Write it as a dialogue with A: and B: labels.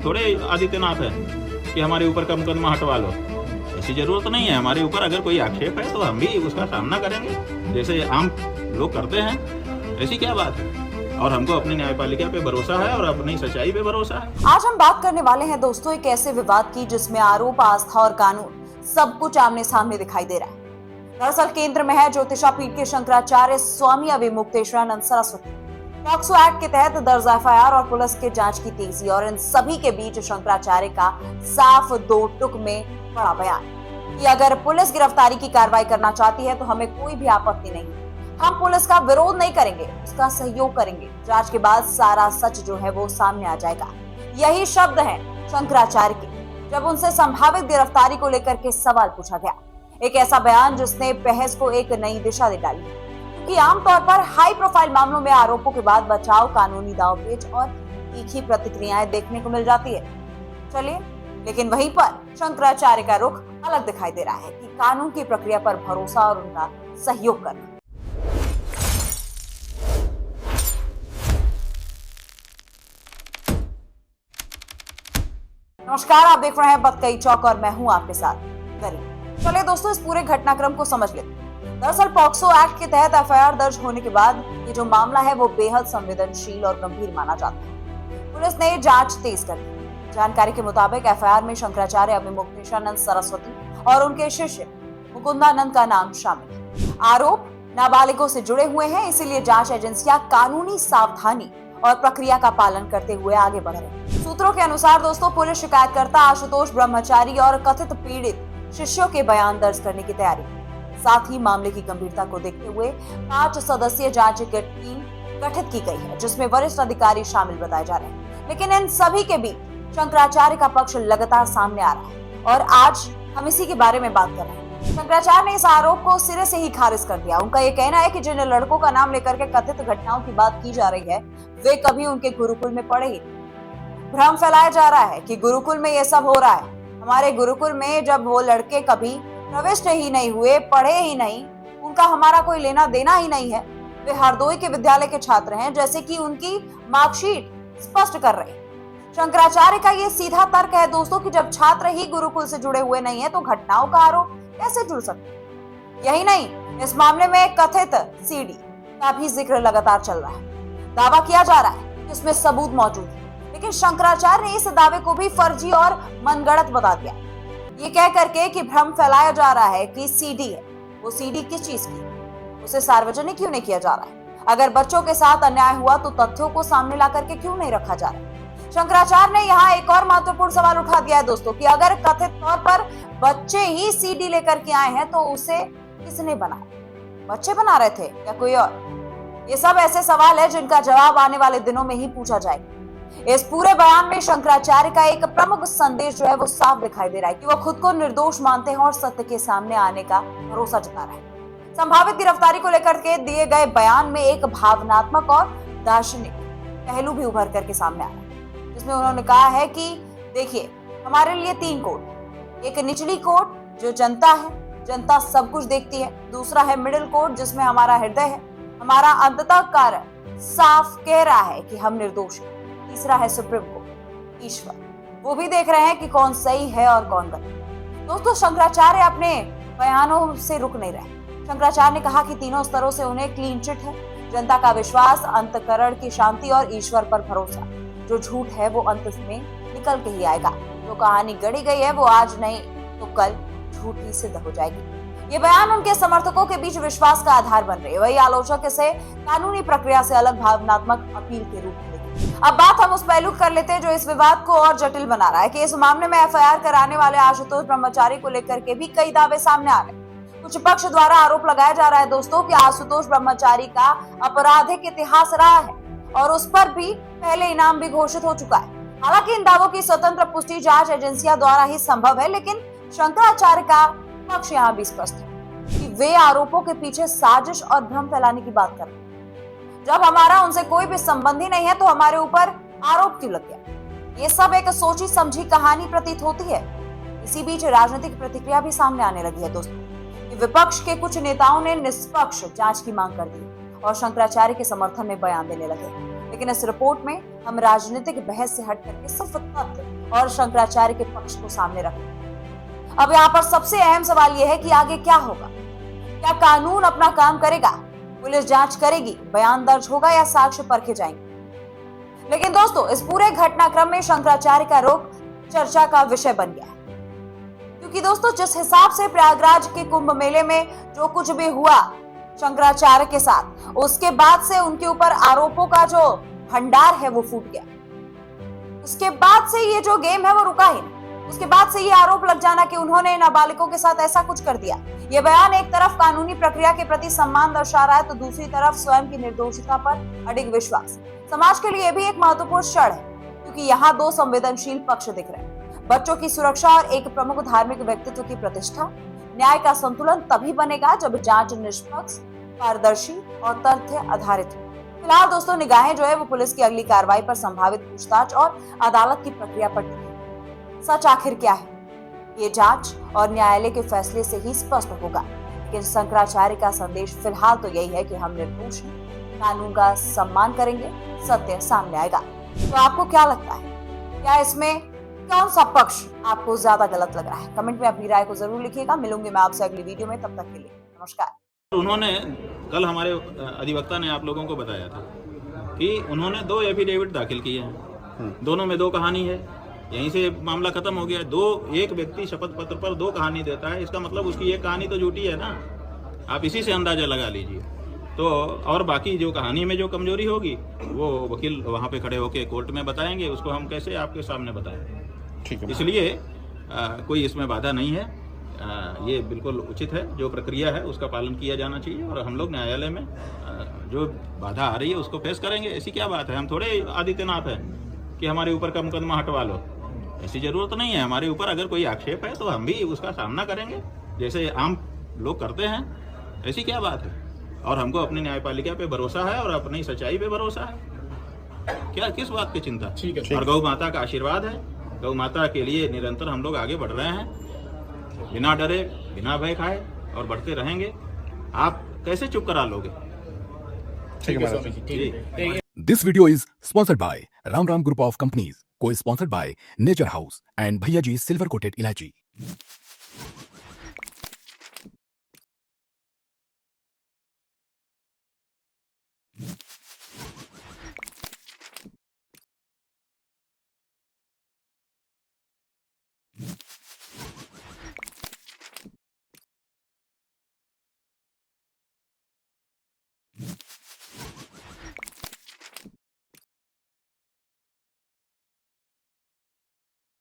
A: थोड़े आदित्यनाथ है कि हमारे ऊपर का मुकदमा हटवा लो। ऐसी जरूरत नहीं है। हमारे ऊपर अगर कोई आक्षेप है तो हम भी उसका सामना करेंगे जैसे आम लोग करते हैं। ऐसी क्या बात है। और हमको अपनी न्यायपालिका पे भरोसा है और अपनी सच्चाई पे भरोसा है।
B: आज हम बात करने वाले हैं दोस्तों एक ऐसे विवाद की जिसमें आरोप, आस्था और कानून सब कुछ आमने सामने दिखाई दे रहा है। दरअसल केंद्र में है ज्योतिषा पीठ के शंकराचार्य स्वामी अभिमुक्तेश्वरानंद सरस्वती। पॉक्सो एक्ट के तहत दर्ज एफआईआर और पुलिस के जांच की तेजी और इन सभी के बीच शंकराचार्य का साफ दो टुक में बड़ा बयान कि अगर पुलिस गिरफ्तारी की कार्रवाई करना चाहती है तो हमें कोई भी आपत्ति नहीं। हम पुलिस का विरोध नहीं करेंगे, उसका सहयोग करेंगे। जांच के बाद सारा सच जो है वो सामने आ जाएगा। यही शब्द हैं शंकराचार्य के जब उनसे संभावित गिरफ्तारी को लेकर के सवाल पूछा गया। एक ऐसा बयान जिसने बहस को एक नई दिशा दे डाली, क्योंकि आमतौर पर हाई प्रोफाइल मामलों में आरोपों के बाद बचाव, कानूनी दांवपेच और तीखी प्रतिक्रियाएं देखने को मिल जाती है। चलिए, लेकिन वहीं पर शंकराचार्य का रुख अलग दिखाई दे रहा है कि कानून की प्रक्रिया पर भरोसा और उनका सहयोग करना। नमस्कार, आप देख रहे हैं बतकई चौक और मैं हूं आपके साथ गरीब। चलिए दोस्तों, इस पूरे घटनाक्रम को समझ लेते हैं। दरअसल पॉक्सो एक्ट के तहत एफआईआर दर्ज होने के बाद ये जो मामला है वो बेहद संवेदनशील और गंभीर माना जाता है। पुलिस ने जांच तेज कर दी। जानकारी के मुताबिक एफआईआर में शंकराचार्य अभिमुक्तेश्वरानंद सरस्वती और उनके शिष्य मुकुंदानंद का नाम शामिल है। आरोप नाबालिगों से जुड़े हुए हैं, इसीलिए जांच एजेंसियां कानूनी सावधानी और प्रक्रिया का पालन करते हुए आगे बढ़ रहे हैं। सूत्रों के अनुसार दोस्तों, पुलिस शिकायतकर्ता आशुतोष ब्रह्मचारी और कथित पीड़ित शिष्यों के बयान दर्ज करने की तैयारी है। साथ ही मामले की गंभीरता को देखते हुए 5 सदस्यीय जांच टीम गठित की गई है, जिसमें वरिष्ठ अधिकारी शामिल बताए जा रहे हैं। लेकिन इन सभी के बीच शंकराचार्य का पक्ष लगातार सामने आ रहा है और आज हम इसी के बारे में बात कर रहे हैं। शंकराचार्य ने इस आरोप को सिरे से ही खारिज कर दिया। उनका ये कहना है कि जिन लड़कों का नाम लेकर के कथित घटनाओं की बात की जा रही है वे कभी उनके गुरुकुल में पढ़े ही नहीं। भ्रम फैलाया जा रहा है कि गुरुकुल में ये सब हो रहा है। हमारे गुरुकुल में जब वो लड़के कभी प्रविष्ट ही नहीं हुए, पढ़े ही नहीं, उनका हमारा कोई लेना देना ही नहीं है। वे हरदोई के विद्यालय के छात्र हैं, जैसे कि उनकी मार्कशीट स्पष्ट कर रहे हैं। शंकराचार्य का ये सीधा तर्क है दोस्तों कि जब छात्र ही गुरुकुल से जुड़े हुए नहीं है तो घटनाओं का आरोप कैसे जुड़ सकते। यही नहीं, इस मामले में कथित सीडी का भी जिक्र लगातार चल रहा है। दावा किया जा रहा है कि उसमें सबूत मौजूद है, लेकिन शंकराचार्य ने इस दावे को भी फर्जी और मनगढ़ंत बता दिया। ये कह करके कि भ्रम फैलाया जा रहा है कि सीडी है। वो सीडी किस चीज की, उसे सार्वजनिक क्यों नहीं किया जा रहा है? अगर बच्चों के साथ अन्याय हुआ तो तथ्यों को सामने ला करके क्यों नहीं रखा जा रहा है? शंकराचार्य ने यहाँ एक और महत्वपूर्ण सवाल उठा दिया है दोस्तों कि अगर कथित तौर पर बच्चे ही सीडी लेकर के आए हैं तो उसे किसने बनाया? बच्चे बना रहे थे या कोई और? ये सब ऐसे सवाल है जिनका जवाब आने वाले दिनों में ही पूछा जाएगा। इस पूरे बयान में शंकराचार्य का एक प्रमुख संदेश जो है वो साफ दिखाई दे रहा है कि वो खुद को निर्दोष मानते हैं और सत्य के सामने आने का भरोसा जता रहे हैं। संभावित गिरफ्तारी को लेकर के दिए गए बयान में एक भावनात्मक और दार्शनिक पहलू भी उभर करके सामने आ रहा है, जिसमें उन्होंने कहा है कि देखिए, हमारे लिए 3 कोड। एक निचली कोड जो जनता है, जनता सब कुछ देखती है। दूसरा है मिडिल कोड जिसमें हमारा हृदय है, हमारा अंतःकरण साफ कह रहा है कि हम निर्दोष हैं। तीसरा है सुप्रीम कोर्ट, ईश्वर, वो भी देख रहे हैं कि कौन सही है और कौन गलत। दोस्तों, शंकराचार्य अपने बयानों से रुक नहीं रहे। शंकराचार्य ने कहा कि तीनों स्तरों से उन्हें क्लीन चिट है। जनता का विश्वास, अंतःकरण की शांति और ईश्वर पर भरोसा। जो झूठ है वो अंत में निकल के ही आएगा। जो कहानी गढ़ी गई है वो आज नहीं तो कल झूठ ही सिद्ध हो जाएगी। ये बयान उनके समर्थकों के बीच विश्वास का आधार बन रहे हैं। वही आलोचक इसे कानूनी प्रक्रिया से अलग भावनात्मक अपील के रूप में देखें। अब बात हम उस पहलू कर लेते हैं जो इस विवाद को और जटिल बना रहा है कि इस मामले में एफआईआर कराने वाले आशुतोष ब्रह्मचारी को लेकर के भी कई दावे सामने आ रहे हैं। कुछ पक्ष द्वारा आरोप लगाया जा रहा है दोस्तों कि आशुतोष ब्रह्मचारी का आपराधिक इतिहास रहा है और उस पर भी पहले इनाम भी घोषित हो चुका है। हालांकि इन दावों की स्वतंत्र पुष्टि जांच एजेंसियां द्वारा ही संभव है, लेकिन शंकराचार्य का पक्ष यहाँ भी स्पष्ट है कि वे आरोपों के पीछे साजिश और भ्रम फैलाने की बात कर रहे हैं। जब हमारा उनसे कोई भी संबंध ही नहीं है तो हमारे ऊपर आरोप क्यों लग गया? ये सब एक सोची समझी कहानी प्रतीत होती है। इसी बीच राजनीतिक प्रतिक्रिया भी सामने आने लगी है दोस्तों। विपक्ष के कुछ नेताओं ने निष्पक्ष जांच की मांग कर दी और शंकराचार्य के समर्थन में बयान देने लगे। लेकिन इस रिपोर्ट में हम राजनीतिक बहस से हट करके सिर्फ तथ्य और शंकराचार्य के पक्ष को सामने रखा। अब यहाँ पर सबसे अहम सवाल यह है कि आगे क्या होगा। क्या कानून अपना काम करेगा, पुलिस जांच करेगी, बयान दर्ज होगा या साक्ष्य परखे जाएंगे। लेकिन दोस्तों, इस पूरे घटनाक्रम में शंकराचार्य का रोग चर्चा का विषय बन गया है, क्योंकि दोस्तों जिस हिसाब से प्रयागराज के कुंभ मेले में जो कुछ भी हुआ शंकराचार्य के साथ, उसके बाद से उनके ऊपर आरोपों का जो भंडार है वो फूट गया। उसके बाद से ये जो गेम है वो रुका ही नहीं। उसके बाद से ये आरोप लग जाना कि उन्होंने नाबालिगों के साथ ऐसा कुछ कर दिया। ये बयान एक तरफ कानूनी प्रक्रिया के प्रति सम्मान दर्शा रहा है, तो दूसरी तरफ स्वयं की निर्दोषता पर अडिग विश्वास। समाज के लिए भी एक महत्वपूर्ण क्षण है, क्योंकि यहाँ दो संवेदनशील पक्ष दिख रहे हैं, बच्चों की सुरक्षा और एक प्रमुख धार्मिक व्यक्तित्व की प्रतिष्ठा। न्याय का संतुलन तभी बनेगा जब जांच निष्पक्ष, पारदर्शी और तथ्य आधारित हो। फिलहाल दोस्तों, निगाहें जो है वो पुलिस की अगली कार्रवाई पर, संभावित पूछताछ और अदालत की प्रक्रिया पर टिकी। सच आखिर क्या है, ये जांच और न्यायालय के फैसले से ही स्पष्ट होगा। लेकिन शंकराचार्य का संदेश फिलहाल तो यही है कि हम निर्दोष हैं, कानून का सम्मान करेंगे, सत्य सामने आएगा। तो आपको क्या लगता है, क्या इसमें कौन सा पक्ष आपको ज्यादा गलत लग रहा है? कमेंट में अपनी राय को जरूर लिखिएगा। मिलूंगी मैं आपसे अगली वीडियो में, तब तक के लिए नमस्कार।
A: उन्होंने कल हमारे अधिवक्ता ने आप लोगों को बताया था कि उन्होंने 2 एफिडेविट दाखिल किए हैं, दोनों में 2 कहानी है। यहीं से मामला खत्म हो गया। एक व्यक्ति शपथ पत्र पर 2 कहानी देता है, इसका मतलब उसकी एक कहानी तो झूठी है ना। आप इसी से अंदाजा लगा लीजिए। तो और बाकी जो कहानी में जो कमजोरी होगी वो वकील वहाँ पे खड़े होके कोर्ट में बताएंगे, उसको हम कैसे आपके सामने बताएं।
C: ठीक है,
A: इसलिए कोई इसमें बाधा नहीं है। ये बिल्कुल उचित है, जो प्रक्रिया है उसका पालन किया जाना चाहिए, और हम लोग न्यायालय में जो बाधा आ रही है उसको फेस करेंगे। ऐसी क्या बात है, हम थोड़े आदित्यनाथ हैं कि हमारे ऊपर का मुकदमा हटवा लो, ऐसी जरूरत नहीं है। हमारे ऊपर अगर कोई आक्षेप है तो हम भी उसका सामना करेंगे जैसे आम लोग करते हैं। ऐसी क्या बात है, और हमको अपनी न्यायपालिका पे भरोसा है और अपनी सच्चाई पे भरोसा है। क्या किस बात की चिंता।
C: ठीक है।
A: और गौ माता का आशीर्वाद है, गौ माता के लिए निरंतर हम लोग आगे बढ़ रहे हैं, बिना डरे बिना भय खाए, और बढ़ते रहेंगे। आप कैसे चुप करा लोगे।
C: ठीक है स्वामी जी, ठीक है।
D: This video is sponsored by Ram Group of Companies, co-sponsored by Nature House and Bhaiya Ji Silver Coated Ilaichi.